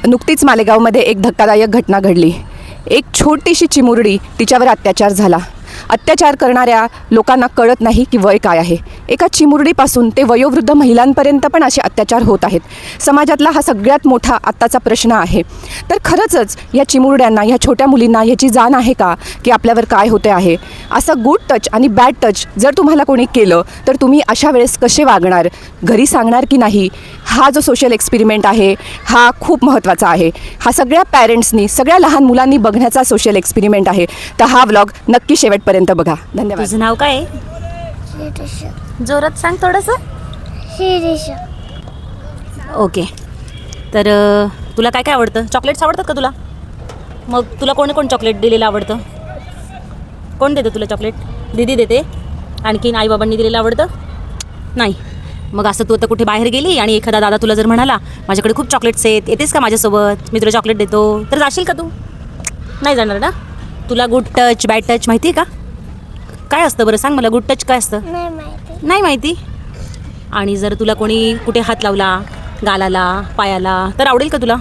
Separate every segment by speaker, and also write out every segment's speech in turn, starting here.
Speaker 1: नुकतीच मालेगावमध्ये एक धक्कादायक घटना घडली. एक छोटीशी चिमुरडी, तिच्यावर अत्याचार झाला. अत्याचार करणाऱ्या लोकांना कळत नाही की वय काय आहे. एका चिमुरडीपासून ते वयोवृद्ध महिलांपर्यंत पण असे अत्याचार होत आहेत. समाजातला हा सगळ्यात मोठा आत्ताचा प्रश्न आहे. तर खरंच या चिमुरड्यांना, ह्या छोट्या मुलींना ह्याची जाण आहे का की आपल्यावर काय होते आहे. असं गुड टच आणि बॅड टच जर तुम्हाला कोणी केलं तर तुम्ही अशा वेळेस कसे वागणार, घरी सांगणार की नाही, हा जो सोशल एक्सपेरिमेंट आहे हा खूप महत्त्वाचा आहे. हा सगळ्या पॅरेंट्सनी, सगळ्या लहान मुलांनी बघण्याचा सोशल एक्सपेरिमेंट आहे. तर हा व्लॉग नक्की शेवटपर्यंत बघा. धन्यवाद.
Speaker 2: तुझं नाव काय आहे? जोरात सांग थोडंसं.
Speaker 3: शिरीषा.
Speaker 2: ओके. तर तुला काय काय आवडतं? चॉकलेट्स आवडतात का तुला? मग तुला कोण चॉकलेट दिलेलं आवडतं? कोण देतं तुला चॉकलेट? दीदी देते. आणखीन आईबाबांनी दिलेलं आवडतं नाही? मग असं तू आता कुठे बाहेर गेली आणि एखादा दादा तुला जर म्हणाला माझ्याकडे खूप चॉकलेट्स आहेत, येतेस का माझ्यासोबत, मी तुला चॉकलेट देतो, तर जाशील का तू? नाही जाणार ना. तुला गुड टच बॅड टच माहिती आहे का? काय असतं बरं सांग मला. गुड टच काय असतं? नाही माहिती. आणि जर तुला कोणी कुठे हात लावला, गालाला, पायाला, तर आवडेल का तुला?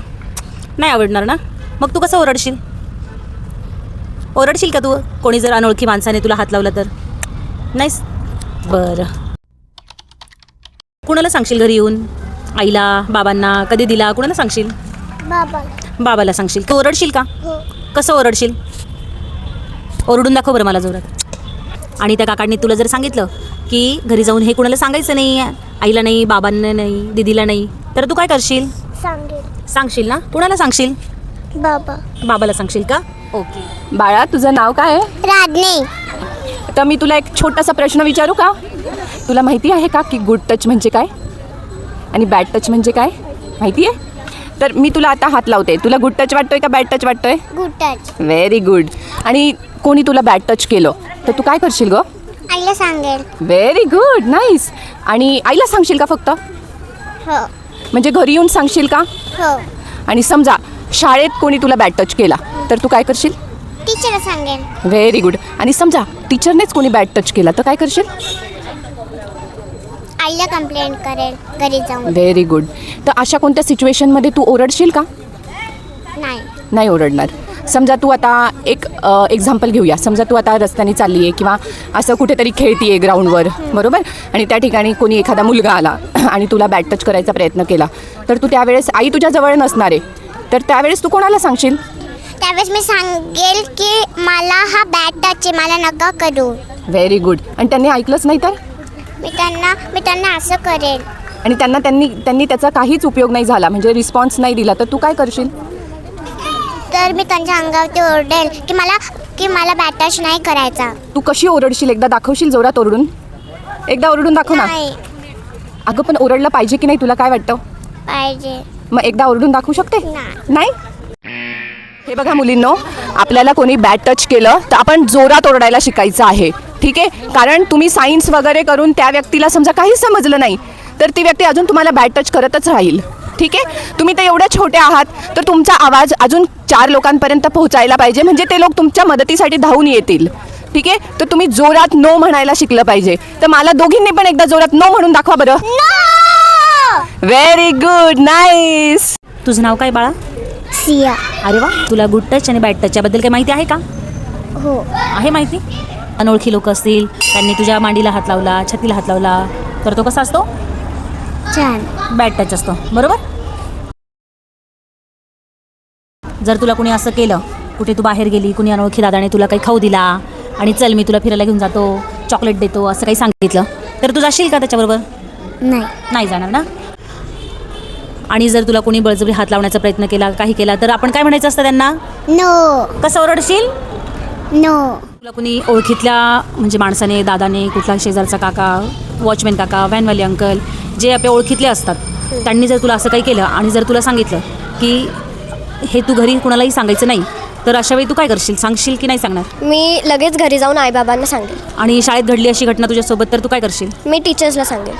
Speaker 2: नाही आवडणार ना. मग तू कसं ओरडशील? ओरडशील का तू? कोणी जर अनोळखी माणसाने तुला हात लावला तर? नाहीस. बरं. कुणाला सांगशील घरी येऊन? आईला, बाबांना, कधी दिला, कुणाला सांगशील? बाबाला सांगशील. तू ओरडशील का? कसं ओरडशील? ओरडून दाखव बरं मला जोरात. आणि त्या काकांनी तुला जर सांगितलं की घरी जाऊन हे कुणाला सांगायचं नाही, आईला नाही, बाबांना नाही, दीदीला नाही, तर तू काय करशील? सांगशील ना. कुणाला सांगशील? बाबाला सांगशील का? ओके.
Speaker 1: बाळा, तुझं नाव काय आहे?
Speaker 3: राधने.
Speaker 1: तर मी तुला एक छोटासा प्रश्न विचारू का? तुला माहिती आहे का की गुड टच म्हणजे काय आणि बॅड टच म्हणजे काय? माहिती आहे? तर मी तुला आता हात लावते. तुला गुड टच वाटतोय का बॅड टच वाटतोय?
Speaker 3: Good touch.
Speaker 1: Very good. आणि कोणी तुला बॅड टच केलं तर तू काय करशील ग?
Speaker 3: आईला सांगेल.
Speaker 1: Very good, nice. आणि आईला सांगशील का फक्त?
Speaker 3: हो.
Speaker 1: म्हणजे घरी येऊन सांगशील का?
Speaker 3: हो.
Speaker 1: आणि समजा शाळेत कोणी तुला बॅड टच केला तर तू काय करशील?
Speaker 3: टीचरला सांगेल.
Speaker 1: Very good. आणि समजा टीचरनेच कोणी बॅड टच केला तर काय करशील?
Speaker 3: आईला कंप्लेंट करेल घरी जाऊन.
Speaker 1: Very good. तर अशा कोणत्या सिच्युएशनमध्ये तू ओरडशील का? नाही ओरडणार. समजा तू आता एक एक्झाम्पल घेऊया. समजा तू आता रस्त्याने चालली आहे किंवा असं कुठेतरी खेळती आहे ग्राउंडवर, बरोबर, आणि त्या ठिकाणी कोणी एखादा मुलगा आला आणि तुला बॅड टच करायचा प्रयत्न केला तर तू त्यावेळेस, आई तुझ्या जवळ नसणार आहे, तर त्यावेळेस तू कोणाला सांगशील?
Speaker 3: त्यावेळेस मी सांगेल की मला हा बॅड टच आहे, मला नका करू.
Speaker 1: Very good. आणि त्यांनी ऐकलंच नाही तर?
Speaker 3: मी त्यांना असं करेल.
Speaker 1: आणि त्यांनी त्याचा काहीच उपयोग नाही झाला, म्हणजे रिस्पॉन्स नाही दिला, तर तू काय करशील?
Speaker 3: तर मी त्यांच्या अंगावरती ओरडेल की मला बॅड टच नाही करायचा.
Speaker 1: तू कशी ओरडशील? एकदा दाखवशील जोरात ओरडून? एकदा ओरडून दाखव ना.
Speaker 3: नाही.
Speaker 1: अगं पण ओरडलं पाहिजे की नाही, तुला काय वाटतं?
Speaker 3: पाहिजे.
Speaker 1: मग एकदा ओरडून दाखवू शकते?
Speaker 3: नाही.
Speaker 1: हे बघा मुलींनो, आपल्याला कोणी बॅड टच केलं तर आपण जोरात ओरडायला शिकायचं आहे, ठीक आहे? कारण तुम्ही सायन्स वगैरे करून त्या व्यक्तीला समजा काहीच समजलं नाही तर ती व्यक्ती अजून तुम्हाला बॅड टच करतच राहील, ठीक आहे? तुम्ही तर एवढ्या छोट्या आहात तर तुमचा आवाज अजून 4 लोकांपर्यंत पोहोचायला पाहिजे, म्हणजे ते लोक तुमच्या मदतीसाठी धावून येतील, ठीक आहे? तर तुम्ही जोरात नो म्हणायला शिकलं पाहिजे. तर मला दोघींनी पण एकदा जोरात नो म्हणून दाखवा बरं. Very good, nice.
Speaker 2: तुझं नाव काय बाळा?
Speaker 3: सिया.
Speaker 2: अरे वा. तुला गुड टच आणि बॅड टच याबद्दल काही माहिती आहे का?
Speaker 3: हो.
Speaker 2: आहे माहिती. अनोळखी लोक असतील, त्यांनी तुझ्या मांडीला हात लावला, छातीला हात लावला, तर तो कसा असतो?
Speaker 3: छान.
Speaker 2: बॅड टच असतो, बरोबर? जर तुला कोणी असं केलं, कुठे तू बाहेर गेली, कुणी अनोळखी दादाने तुला काही खाऊ दिला आणि चल मी तुला फिरायला घेऊन जातो, चॉकलेट देतो, असं काही सांगितलं तर तू जाशील का त्याच्याबरोबर? नाही जाणार ना. आणि जर तुला कोणी बळजबरी हात लावण्याचा प्रयत्न केला, काही केला, तर आपण काय म्हणायचं असतं त्यांना?
Speaker 3: नो.
Speaker 2: कसं ओरडशील?
Speaker 3: नो.
Speaker 2: तुला कोणी ओळखीतल्या म्हणजे माणसाने, दादाने, कुठला शेजारचा काका, वॉचमॅन काका, व्हॅनवाले अंकल, जे आपल्या ओळखीतले असतात, त्यांनी जर तुला असं काही केलं आणि जर तुला सांगितलं की हे तू घरी कुणालाही सांगायचं नाही, तर अशा वेळी तू काय करशील? सांगशील की नाही सांगणार?
Speaker 4: मी लगेच घरी जाऊन आईबाबांना सांगेल.
Speaker 2: आणि शाळेत घडली अशी घटना तुझ्यासोबत, तर तू काय करशील?
Speaker 4: मी टीचर्सला सांगेल.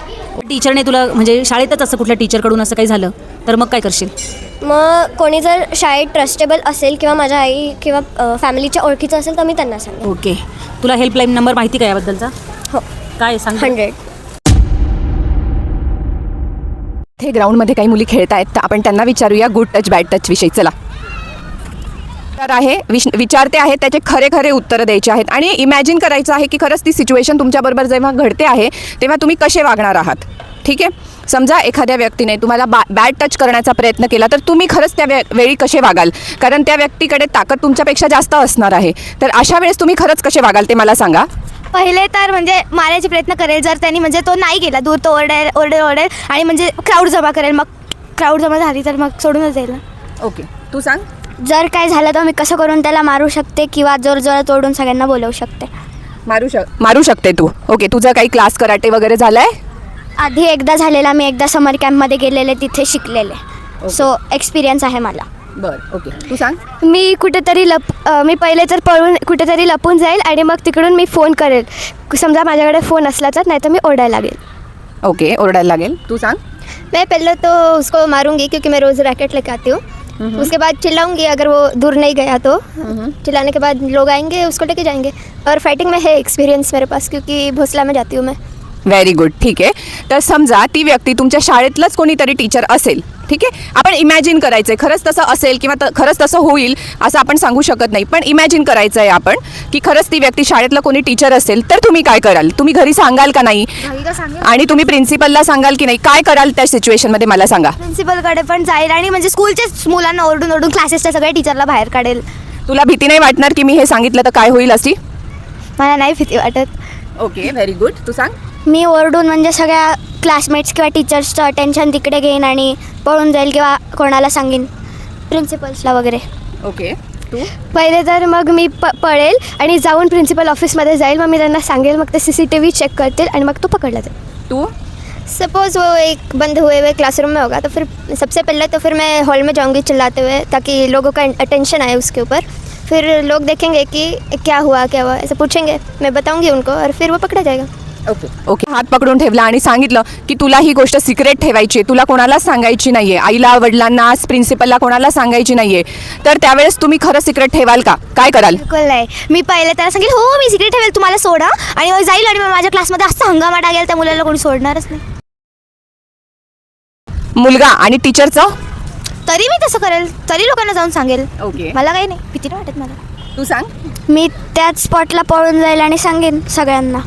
Speaker 2: टीचरने तुला, म्हणजे शाळेतच असं कुठल्या टीचरकडून असं काही झालं तर मग काय करशील?
Speaker 4: मग कोणी जर शाळेत ट्रस्टेबल असेल किंवा माझ्या आई किंवा फॅमिलीच्या ओळखीचं असेल तर मी त्यांना सांगेल.
Speaker 2: ओके. तुला हेल्पलाईन नंबर माहिती का याबद्दलचा?
Speaker 4: हो.
Speaker 2: काय सांग?
Speaker 4: 100.
Speaker 1: इथे ग्राउंडमध्ये काही मुली खेळत आहेत तर आपण त्यांना विचारूया गुड टच बॅड टच विषयी. चला. तर आहे विचारते आहे त्याचे खरे खरे उत्तरं द्यायचे आहेत आणि इमॅजिन करायचं आहे की खरंच ती सिच्युएशन तुमच्याबरोबर जेव्हा घडते आहे तेव्हा तुम्ही कसे वागणार आहात. ठीक आहे. समजा एखाद्या व्यक्तीने तुम्हाला बॅड टच करण्याचा प्रयत्न केला तर तुम्ही खरंच त्या वेळी कसे वागाल, कारण त्या व्यक्तीकडे ताकद तुमच्यापेक्षा जास्त असणार आहे. तर अशा वेळेस तुम्ही खरंच कसे वागाल ते मला सांगा.
Speaker 5: पहिले तर म्हणजे मारायचे प्रयत्न करेल, जर त्यांनी म्हणजे तो नाही गेला दूर तो ओरडेल आणि म्हणजे क्राऊड जमा करेल. मग क्राऊड जमा झाली तर मग सोडूनच जाईल ना.
Speaker 1: ओके, तू सांग.
Speaker 4: जर काय झालं तर मी कसं करून त्याला मारू शकते किंवा जोरात ओरडून सगळ्यांना बोलवू शकते.
Speaker 1: मारू शकते तू. ओके, तुझं काही क्लास कराटे वगैरे झालं आहे?
Speaker 4: आधी एकदा झालेला, मी एकदा समर कॅम्पमध्ये गेलेले, तिथे शिकलेले. सो एक्सपिरियन्स आहे मला.
Speaker 1: बरं. ओके, तू सांग.
Speaker 5: मी मी पहिले तर पळून कुठेतरी लपून जाईल आणि मग तिकडून मी फोन करेल. समजा माझ्याकडे फोन असला तर, नाही तर मी ओरडायला लागेल.
Speaker 1: ओके, ओरडायला लागेल. तू सांग.
Speaker 5: मैं पहले तो उसको मारूंगी क्योंकि मैं रोज़ रैकेट लेके आती हूँ. उसके बाद चिल्लाऊंगी अगर वो दूर नहीं गया तो. चिल्लाने के बाद लोग आएंगे उसको लेके जाएंगे. और फाइटिंग में है एक्सपीरियंस मेरे पास क्योंकि भोसला में जाती हूँ मैं.
Speaker 1: Very good. ठीक आहे. तर समजा ती व्यक्ती तुमच्या शाळेतलंच कोणीतरी टीचर असेल. ठीक आहे. आपण इमॅजिन करायचं आहे खरंच तसं असेल किंवा खरंच तसं होईल असं आपण सांगू शकत नाही, पण इमॅजिन करायचं आहे आपण की खरंच ती व्यक्ती शाळेतलं कोणी टीचर असेल तर तुम्ही काय कराल? तुम्ही घरी सांगाल का नाही? आणि तुम्ही प्रिन्सिपलला सांगाल की नाही? काय कराल त्या सिच्युएशनमध्ये मला सांगा.
Speaker 5: प्रिन्सिपलकडे पण जाईल आणि म्हणजे स्कूलच्याच मुलांना ओरडून क्लासेसच्या सगळ्या टीचरला बाहेर काढेल.
Speaker 1: तुला भीती नाही वाटणार की मी हे सांगितलं तर काय होईल अशी?
Speaker 5: मला नाही भीती वाटत.
Speaker 1: Okay, very good. तू सांग.
Speaker 4: मी ओरडून म्हणजे सगळ्या क्लासमेट्स किंवा टीचर्सचं अटेन्शन तिकडे घेईन आणि पळून जाईल किंवा कोणाला सांगेन, प्रिन्सिपल्सला वगैरे.
Speaker 1: ओके, तू.
Speaker 5: पहिले तर मग मी पळेल आणि जाऊन प्रिन्सिपल ऑफिसमध्ये जाईल. मग मी त्यांना सांगेल, मग ते CCTV चेक करतील आणि मग तो पकडला जाईल.
Speaker 1: तू.
Speaker 5: सपोज़ वो एक बंद हुए हुए क्लासरूम में होगा तो फिर सबसे पहले तो फिर मैं हॉल में जाऊंगी चिल्लाते हुए ताकि लोगों का अटेंशन आए उसके ऊपर. फिर लोग देखेंगे कि क्या हुआ ऐसे पूछेंगे, मैं बताऊंगी उनको और फिर वो पकड़ा जाएगा.
Speaker 1: ओके. ओके, हात पकडून ठेवला आणि सांगितलं की तुला ही गोष्ट सिक्रेट ठेवायची आहे, तुला कोणालाच सांगायची नाही आहे, आईला वडिलांना प्रिन्सिपलला कोणाला सांगायची नाही आहे. तर त्यावेळेस तुम्ही खरं सिक्रेट ठेवाल का? काय कराल?
Speaker 5: बिलकुल नाही. मी पहिले त्याला सांगेल हो मी सिक्रेट ठेवेल, तुम्हाला सोडा, आणि मग जाईल आणि मग माझ्या क्लासमध्ये असा हंगामा टाकेल त्या मुलाला कोणी सोडणारच नाही.
Speaker 1: मुलगा आणि टीचरचं?
Speaker 5: तरी मी तसं करेल, तरी लोकांना जाऊन सांगेल.
Speaker 1: ओके,
Speaker 5: मला काही नाही, भीती नाही वाटत मला.
Speaker 1: तू सांग.
Speaker 4: मी त्याच स्पॉटला पळून जाईल आणि सांगेन सगळ्यांना.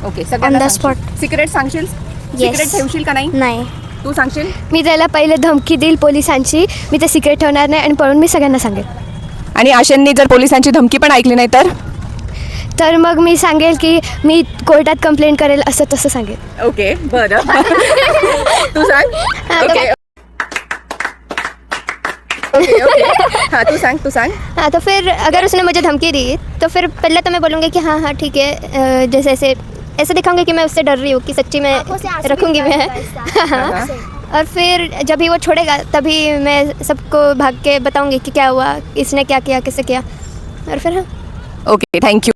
Speaker 1: Okay,
Speaker 4: On the spot.
Speaker 1: Secret सांगशील? सिक्रेट ठेवशील का नाही?
Speaker 4: नाही.
Speaker 1: तू सांगशील?
Speaker 5: मी त्याला पहिले धमकी देईल पोलिसांची, मी ते सिक्रेट ठेवणार नाही आणि पळून मी सगळ्यांना सांगेल.
Speaker 1: आणि अशांनी जर पोलिसांची धमकी पण ऐकली नाही
Speaker 5: तर मग मी सांगेल की मी कोर्टात कंप्लेंट करेल, असं तसं सांगेल.
Speaker 1: ओके, बरं. तू सांग. ओके. हाँ, तू सांग.
Speaker 5: हाँ, तो फिर अगर उसने मुझे धमकी दी तो फिर पहले तो मैं बोलूँगी कि हाँ ठीक है, जैसे ऐसे दिखाऊंगी कि मैं उससे डर रही हूँ कि सच्ची में रखूँगी मैं. हाँ. और फिर जब भी वो छोड़ेगा तभी मैं सबको भाग के बताऊँगी कि क्या हुआ, इसने क्या किया, कैसे किया. और फिर हाँ.
Speaker 1: Okay, thank you.